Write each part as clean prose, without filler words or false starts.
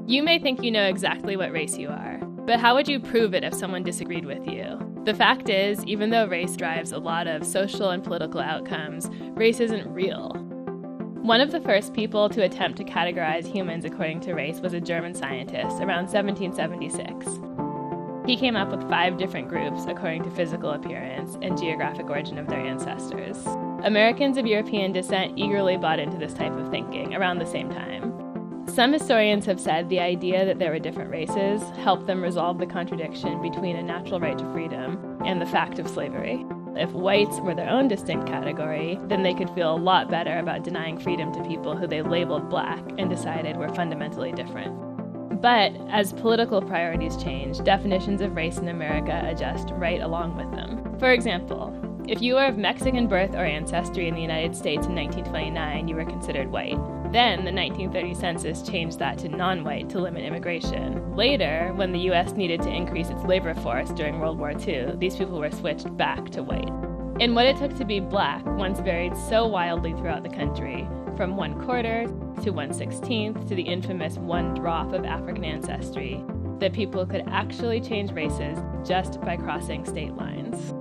You may think you know exactly what race you are, but how would you prove it if someone disagreed with you? The fact is, even though race drives a lot of social and political outcomes, race isn't real. One of the first people to attempt to categorize humans according to race was a German scientist around 1776. He came up with 5 different groups according to physical appearance and geographic origin of their ancestors. Americans of European descent eagerly bought into this type of thinking around the same time. Some historians have said the idea that there were different races helped them resolve the contradiction between a natural right to freedom and the fact of slavery. If whites were their own distinct category, then they could feel a lot better about denying freedom to people who they labeled black and decided were fundamentally different. But as political priorities change, definitions of race in America adjust right along with them. For example, if you were of Mexican birth or ancestry in the United States in 1929, you were considered white. Then, the 1930 census changed that to non-white to limit immigration. Later, when the U.S. needed to increase its labor force during World War II, these people were switched back to white. And what it took to be black once varied so wildly throughout the country, from 1/4 to 1/16 to the infamous 1 drop of African ancestry, that people could actually change races just by crossing state lines.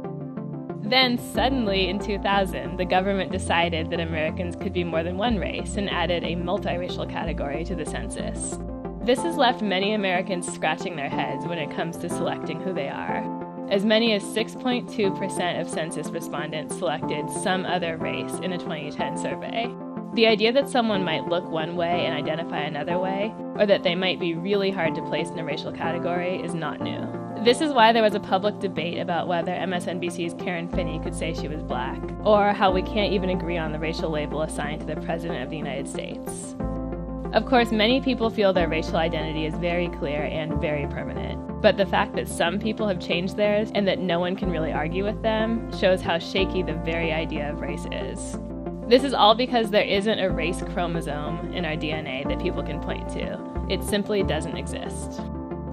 Then, suddenly, in 2000, the government decided that Americans could be more than one race and added a multiracial category to the census. This has left many Americans scratching their heads when it comes to selecting who they are. As many as 6.2% of census respondents selected some other race in a 2010 survey. The idea that someone might look one way and identify another way, or that they might be really hard to place in a racial category, is not new. This is why there was a public debate about whether MSNBC's Karen Finney could say she was black, or how we can't even agree on the racial label assigned to the President of the United States. Of course, many people feel their racial identity is very clear and very permanent, but the fact that some people have changed theirs and that no one can really argue with them shows how shaky the very idea of race is. This is all because there isn't a race chromosome in our DNA that people can point to. It simply doesn't exist.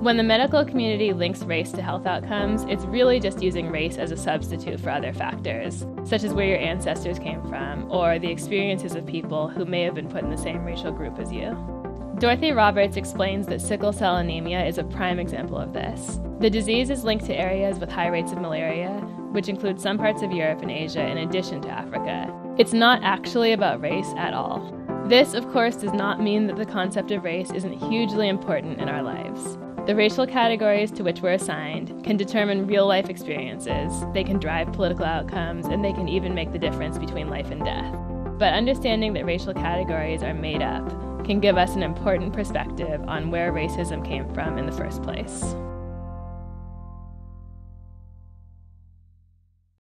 When the medical community links race to health outcomes, it's really just using race as a substitute for other factors, such as where your ancestors came from, or the experiences of people who may have been put in the same racial group as you. Dorothy Roberts explains that sickle cell anemia is a prime example of this. The disease is linked to areas with high rates of malaria, which include some parts of Europe and Asia in addition to Africa. It's not actually about race at all. This, of course, does not mean that the concept of race isn't hugely important in our lives. The racial categories to which we're assigned can determine real-life experiences, they can drive political outcomes, and they can even make the difference between life and death. But understanding that racial categories are made up can give us an important perspective on where racism came from in the first place.